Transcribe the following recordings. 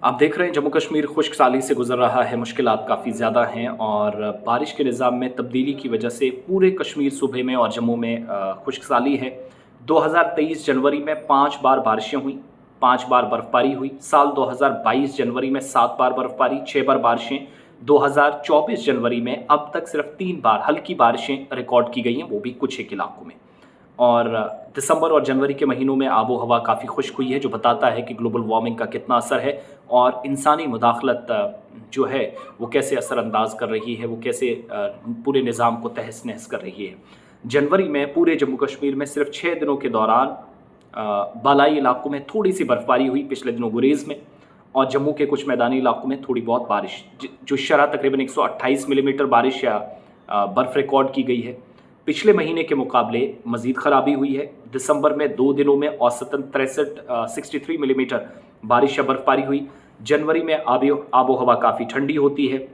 आप देख रहे हैं जम्मू कश्मीर खुश्क साली से गुजर रहा है, मुश्किलात काफ़ी ज़्यादा हैं और बारिश के निज़ाम में तब्दीली की वजह से पूरे कश्मीर सूबे में और जम्मू में खुश्क साली है। 2023 जनवरी में 5 बार बारिशें हुई, 5 बार बर्फ़बारी हुई। साल 2022 जनवरी में 7 बार बर्फ़बारी, 6 बार बारिशें। 2024 जनवरी में अब तक सिर्फ 3 बार हल्की बारिशें रिकॉर्ड की गई हैं, वो भी कुछ एक इलाकों में। और दिसंबर और जनवरी के महीनों में आबो हवा काफ़ी खुश्क हुई है, जो बताता है कि ग्लोबल वार्मिंग का कितना असर है और इंसानी मुदाखलत जो है वो कैसे असरअंदाज कर रही है, वो कैसे पूरे निज़ाम को तहस नहस कर रही है। जनवरी में पूरे जम्मू कश्मीर में सिर्फ 6 दिनों के दौरान बालाई इलाकों में थोड़ी सी बर्फबारी हुई, पिछले दिनों गुरेज़ में, और जम्मू के कुछ मैदानी इलाकों में थोड़ी बहुत बारिश, जो शरह तकरीबन 128 मिलीमीटर बारिश या बर्फ़ रिकॉर्ड की गई है। पिछले महीने के मुकाबले मज़ीद ख़राबी हुई है। दिसंबर में 2 दिनों में औसतन 63 मिलीमीटर बारिश या बर्फबारी हुई। जनवरी में आबो हवा काफ़ी ठंडी होती है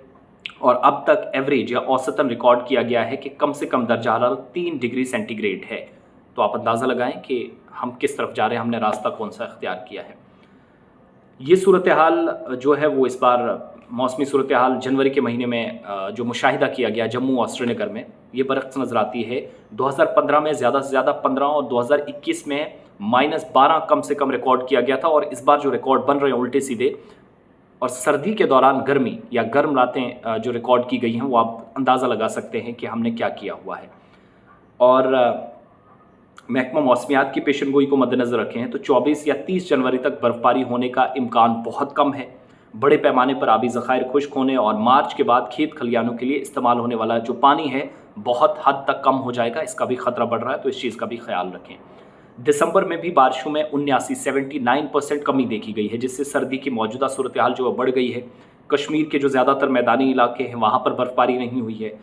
और अब तक एवरेज या औसतन रिकॉर्ड किया गया है कि कम से कम दर्जा हरारत 3 डिग्री सेंटीग्रेड है। तो आप अंदाज़ा लगाएं कि हम किस तरफ जा रहे हैं, हमने रास्ता कौन सा इख्तियार किया है। ये सूरत हाल जो है वो इस बार मौसमी सूरत हाल जनवरी के महीने में जो मुशाहिदा किया गया जम्मू और श्रीनगर में, ये बरक्स नज़र आती है। 2015 में ज़्यादा से ज़्यादा 15 और 2021 में -12 कम से कम रिकॉर्ड किया गया था, और इस बार जो रिकॉर्ड बन रहे हैं उल्टे सीधे, और सर्दी के दौरान गर्मी या गर्म रातें जो रिकॉर्ड की गई हैं, वो आप अंदाज़ा लगा सकते हैं कि हमने क्या किया हुआ है। और महकमा मौसमियात की पेशनगोई को मद्देनज़र रखें हैं तो 24 या 30 जनवरी तक बर्फबारी होने का इम्कान बहुत कम है। बड़े पैमाने पर आबी ज़खायर खुश्क होने और मार्च के बाद खेत खलियानों के लिए इस्तेमाल होने वाला जो पानी है बहुत हद तक कम हो जाएगा, इसका भी ख़तरा बढ़ रहा है, तो इस चीज़ का भी ख्याल रखें। दिसंबर में भी बारिशों में 79% कमी देखी गई है, जिससे सर्दी की मौजूदा सूरत हाल जो बढ़ गई है। कश्मीर के जो ज़्यादातर मैदानी इलाके हैं वहाँ पर बर्फबारी नहीं हुई है।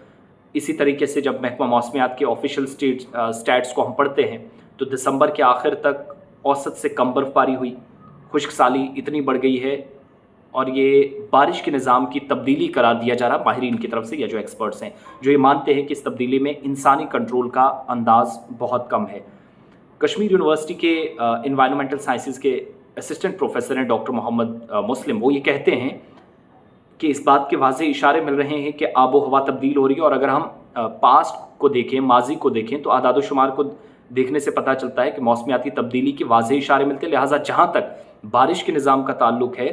इसी तरीके से जब महकमा मौसमियात के ऑफिशियल स्टैट्स को हम पढ़ते हैं तो दिसंबर के आखिर तक औसत से कम बर्फबारी हुई, खुश्क साली इतनी बढ़ गई है, और ये बारिश के निज़ाम की तब्दीली करार दिया जा रहा माहिरीन की तरफ से, या जो एक्सपर्ट्स हैं जो ये मानते हैं कि इस तब्दीली में इंसानी कंट्रोल का अंदाज़ बहुत कम है। कश्मीर यूनिवर्सिटी के इन्वायरमेंटल साइंसेज के असिस्टेंट प्रोफेसर हैं डॉक्टर मोहम्मद मुस्लिम, वो ये कहते हैं कि इस बात के वाज़े इशारे मिल रहे हैं कि आबो हवा तब्दील हो रही है, और अगर हम पास्ट को देखें, माजी को देखें, तो आदाद शुमार को देखने से पता चलता है कि मौसमियाती तब्दीली के वाज़े इशारे मिलते हैं। लिहाजा जहाँ तक बारिश के निज़ाम का ताल्लुक है,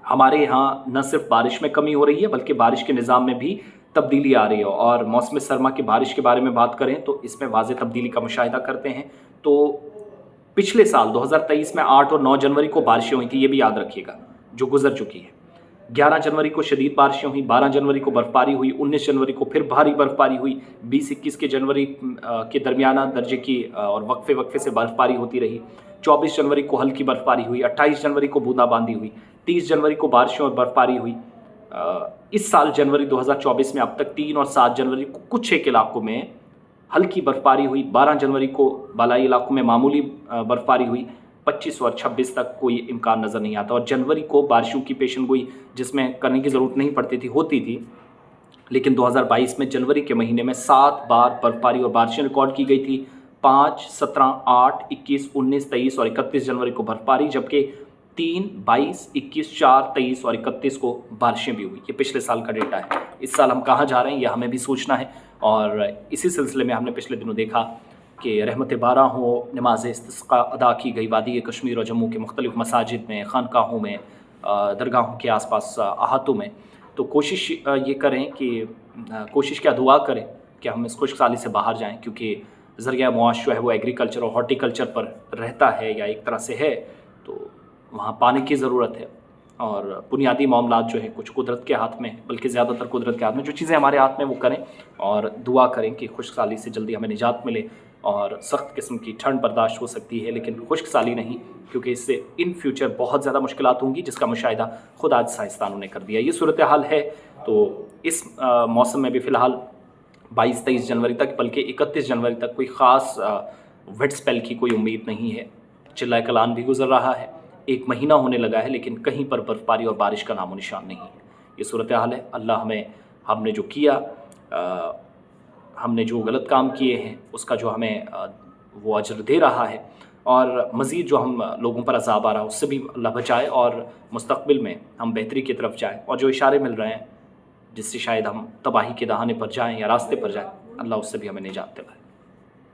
हमारे यहाँ न सिर्फ बारिश में कमी हो रही है बल्कि बारिश के निज़ाम में भी तब्दीली आ रही है। और मौसम सरमा की बारिश के बारे में बात करें तो इसमें वाज़े तब्दीली का मुशाहिदा करते हैं। तो पिछले साल 2023 में 8 और 9 जनवरी को बारिशें हुई थी, ये भी याद रखिएगा, जो गुजर चुकी है। 11 जनवरी को शदीद बारिशें हुई, 12 जनवरी को बर्फबारी हुई, 19 जनवरी को फिर भारी बर्फबारी हुई, 20-21 के जनवरी के दरमियाना दर्जे की और वक्फे वक्फे से बर्फबारी होती रही। 24 जनवरी को हल्की बर्फबारी हुई, 28 जनवरी को बूंदाबांदी हुई, 30 जनवरी को बारिशों और बर्फबारी हुई। इस साल जनवरी 2024 में अब तक 3 और 7 जनवरी को कुछ एक इलाकों में हल्की बर्फबारी हुई, 12 जनवरी को बालाई इलाकों में मामूली बर्फबारी हुई, 25 और 26 तक कोई इम्कान नज़र नहीं आता। और जनवरी को बारिशों की पेशनगोई जिसमें करने की ज़रूरत नहीं पड़ती थी, होती थी, लेकिन 2022 में जनवरी के महीने में 7 बार बर्फबारी और बारिशें रिकॉर्ड की गई थी। 5, 17, 8, 21, 19, 23 और 31 जनवरी को बर्फबारी, जबकि 3, 22, 21, 4, 23 और 31 को बारिशें भी हुई। ये पिछले साल का डेटा है। इस साल हम कहाँ जा रहे हैं, यह हमें भी सोचना है। और इसी सिलसिले में हमने पिछले दिनों देखा कि रहमत बारह हो, नमाज इस्तिस्का अदा की गई वादी कश्मीर और जम्मू के मुख्तलिफ़ मसाजिद में, खानकाहों में, दरगाहों के आसपास अहातों में। तो कोशिश ये करें कि कोशिश क्या, दुआ करें कि हम इस खुश्क साली से बाहर जाएं, क्योंकि ज़रिया मुआश जो है वो एग्रीकल्चर और हॉर्टिकल्चर पर रहता है, या एक तरह से है, तो वहाँ पानी की ज़रूरत है। और बुनियादी मामलात जो है कुछ कुदरत के हाथ में, बल्कि ज़्यादातर कुदरत के हाथ में, जो चीज़ें हमारे हाथ में वो करें, और दुआ करें कि खुश्क साली से जल्दी हमें निजात मिले। और सख्त किस्म की ठंड बर्दाश्त हो सकती है, लेकिन खुश्क साली नहीं, क्योंकि इससे इन फ्यूचर बहुत ज़्यादा मुश्किलात होंगी, जिसका मुशाहिदा खुद आज साइंसदानों ने कर दिया। ये सूरत हाल है। तो इस मौसम में भी फ़िलहाल 22-23 जनवरी तक, बल्कि 31 जनवरी तक कोई ख़ास वेट स्पेल की कोई उम्मीद नहीं है। चिल्ला कलान भी गुजर रहा है, 1 महीना होने लगा है, लेकिन कहीं पर बर्फबारी और बारिश का नामो निशान नहीं है। ये सूरत हाल है। अल्लाह हमने जो किया, हमने जो गलत काम किए हैं उसका जो हमें वो अजर दे रहा है, اور مزید جو ہم لوگوں پر عذاب آ رہا ہے اس سے بھی اللہ بچائے، اور مستقبل میں ہم بہتری کی طرف جائیں، اور جو اشارے مل رہے ہیں جس سے شاید ہم تباہی کے دہانے پر جائیں یا راستے پر جائیں، اللہ اس سے بھی ہمیں نجات دلائے۔